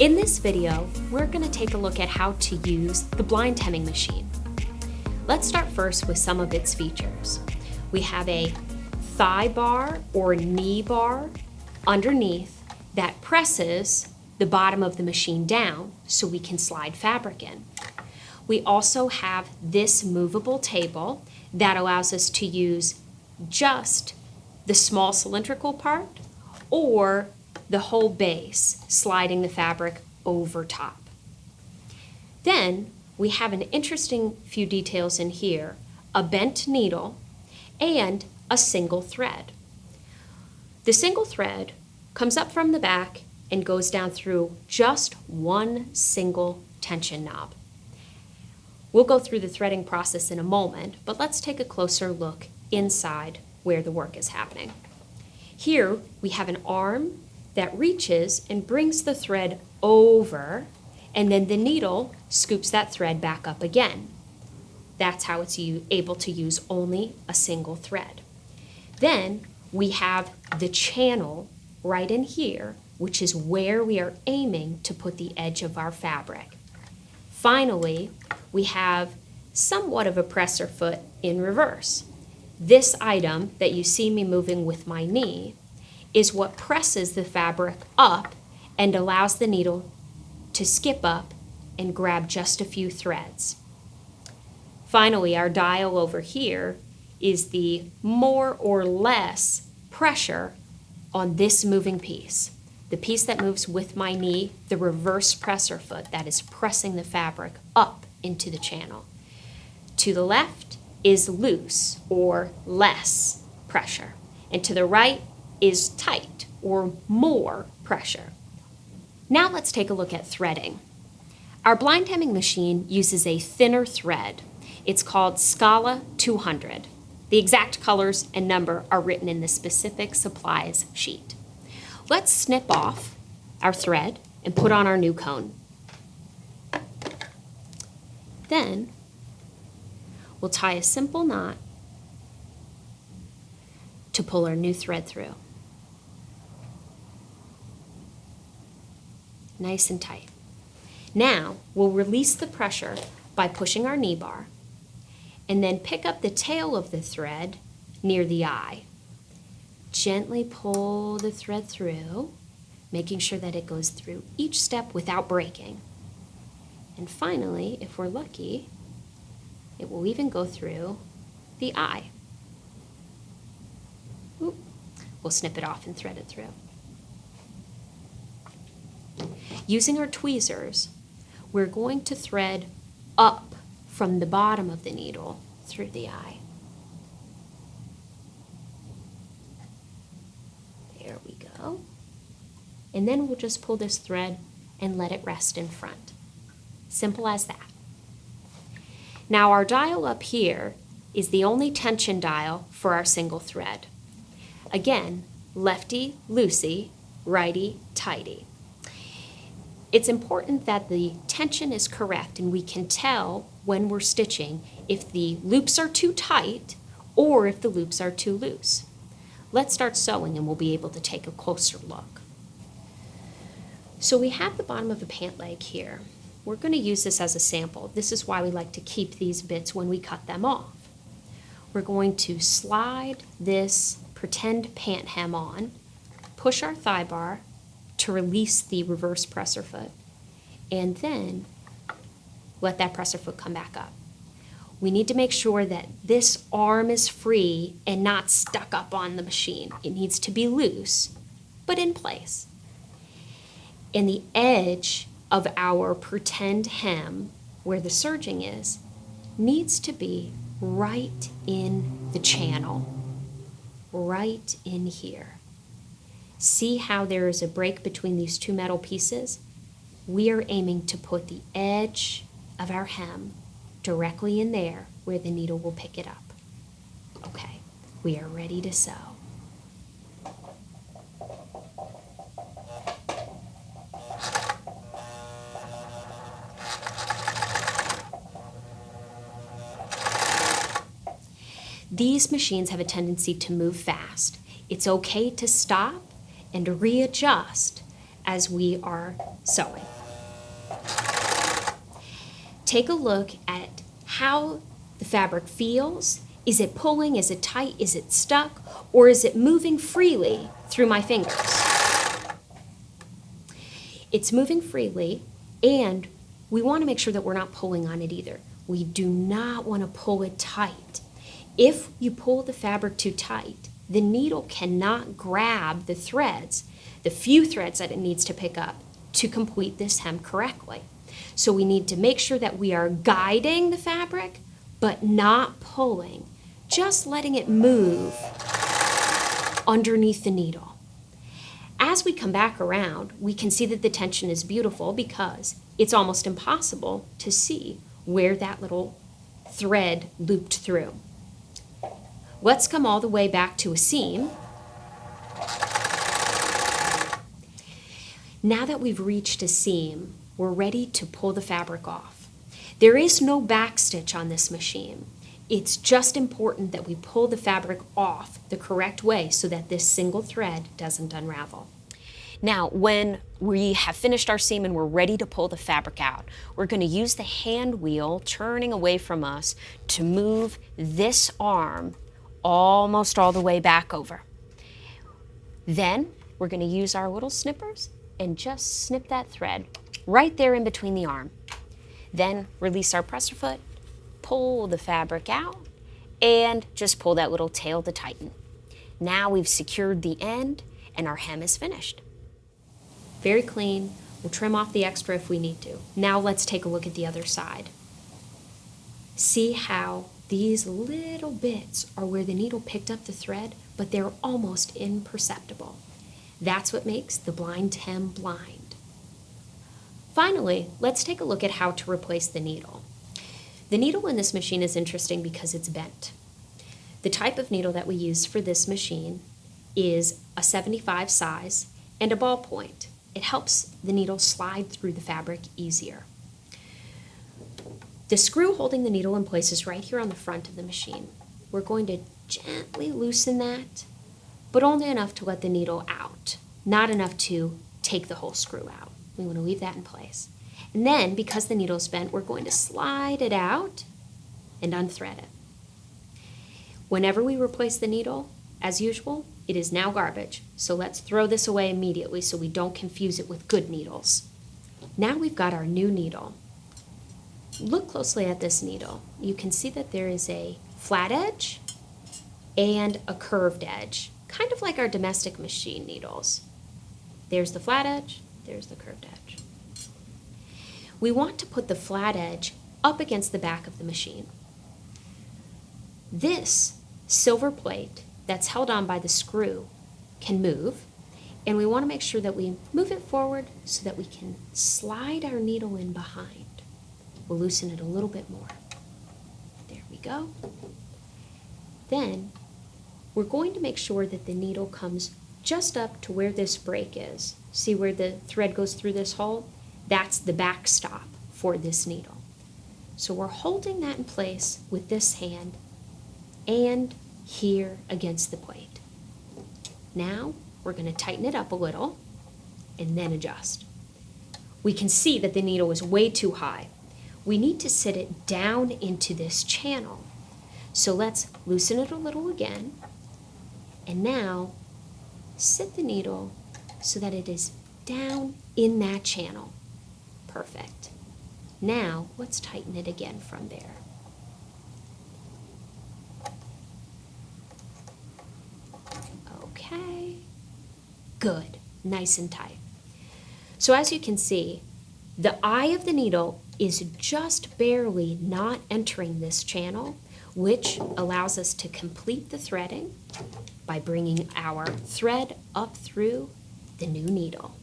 In this video, we're going to take a look at how to use the blind hemming machine. Let's start first with some of its features. We have a thigh bar or knee bar underneath that presses the bottom of the machine down so we can slide fabric in. We also have this movable table that allows us to use just the small cylindrical part or the whole base, sliding the fabric over top. Then we have an interesting few details in here, a bent needle and a single thread. The single thread comes up from the back and goes down through just one single tension knob. We'll go through the threading process in a moment, but let's take a closer look inside where the work is happening. Here we have an arm that reaches and brings the thread over, and then the needle scoops that thread back up again. That's how it's able to use only a single thread. Then we have the channel right in here, which is where we are aiming to put the edge of our fabric. Finally, we have somewhat of a presser foot in reverse. This item that you see me moving with my knee is what presses the fabric up and allows the needle to skip up and grab just a few threads. Finally, our dial over here is the more or less pressure on this moving piece. The piece that moves with my knee, the reverse presser foot that is pressing the fabric up into the channel. To the left is loose or less pressure, and to the right is tight or more pressure. Now let's take a look at threading. Our blind hemming machine uses a thinner thread. It's called Scala 200. The exact colors and number are written in the specific supplies sheet. Let's snip off our thread and put on our new cone. Then we'll tie a simple knot to pull our new thread through. Nice and tight. Now we'll release the pressure by pushing our knee bar and then pick up the tail of the thread near the eye. Gently pull the thread through, making sure that it goes through each step without breaking. And finally, if we're lucky, it will even go through the eye. Oop. We'll snip it off and thread it through. Using our tweezers, we're going to thread up from the bottom of the needle through the eye. There we go. And then we'll just pull this thread and let it rest in front. Simple as that. Now our dial up here is the only tension dial for our single thread. Again, lefty, loosey, righty, tighty. It's important that the tension is correct and we can tell when we're stitching if the loops are too tight or if the loops are too loose. Let's start sewing and we'll be able to take a closer look. So we have the bottom of a pant leg here. We're going to use this as a sample. This is why we like to keep these bits when we cut them off. We're going to slide this pretend pant hem on, push our thigh bar to release the reverse presser foot, and then let that presser foot come back up. We need to make sure that this arm is free and not stuck up on the machine. It needs to be loose, but in place. And the edge of our pretend hem, where the serging is, needs to be right in the channel, right in here. See how there is a break between these two metal pieces? We are aiming to put the edge of our hem directly in there where the needle will pick it up. Okay, we are ready to sew. These machines have a tendency to move fast. It's okay to stop and readjust as we are sewing. take a look at how the fabric feels. Is it pulling? Is it tight? Is it stuck? Or is it moving freely through my fingers? It's moving freely, and we want to make sure that we're not pulling on it either. We do not want to pull it tight. If you pull the fabric too tight, the needle cannot grab the threads, the few threads that it needs to pick up to complete this hem correctly. So we need to make sure that we are guiding the fabric, but not pulling, just letting it move underneath the needle. As we come back around, we can see that the tension is beautiful because it's almost impossible to see where that little thread looped through. Let's come all the way back to a seam. Now that we've reached a seam, we're ready to pull the fabric off. There is no back stitch on this machine. It's just important that we pull the fabric off the correct way so that this single thread doesn't unravel. Now, when we have finished our seam and we're ready to pull the fabric out, we're going to use the hand wheel turning away from us to move this arm almost all the way back over. Then we're going to use our little snippers and just snip that thread right there in between the arm. Then release our presser foot, pull the fabric out, and just pull that little tail to tighten. Now we've secured the end and our hem is finished. Very clean. We'll trim off the extra if we need to. Now let's take a look at the other side. See how these little bits are where the needle picked up the thread, but they're almost imperceptible. That's what makes the blind hem blind. Finally, let's take a look at how to replace the needle. The needle in this machine is interesting because it's bent. The type of needle that we use for this machine is a 75 size and a ballpoint. It helps the needle slide through the fabric easier. The screw holding the needle in place is right here on the front of the machine. We're going to gently loosen that, but only enough to let the needle out, not enough to take the whole screw out. We want to leave that in place. And then, because the needle's bent, we're going to slide it out and unthread it. Whenever we replace the needle, as usual, it is now garbage. So let's throw this away immediately so we don't confuse it with good needles. Now we've got our new needle. Look closely at this needle. You can see that there is a flat edge and a curved edge, kind of like our domestic machine needles. There's the flat edge, there's the curved edge. We want to put the flat edge up against the back of the machine. This silver plate that's held on by the screw can move, and we want to make sure that we move it forward so that we can slide our needle in behind. We'll loosen it a little bit more. There we go. Then we're going to make sure that the needle comes just up to where this break is. See where the thread goes through this hole? That's the backstop for this needle. So we're holding that in place with this hand and here against the plate. Now we're going to tighten it up a little and then adjust. We can see that the needle is way too high. We need to sit it down into this channel. So let's loosen it a little again, and now sit the needle so that it is down in that channel. Perfect. Now let's tighten it again from there. Okay, good, nice and tight. So as you can see, the eye of the needle is just barely not entering this channel, which allows us to complete the threading by bringing our thread up through the new needle.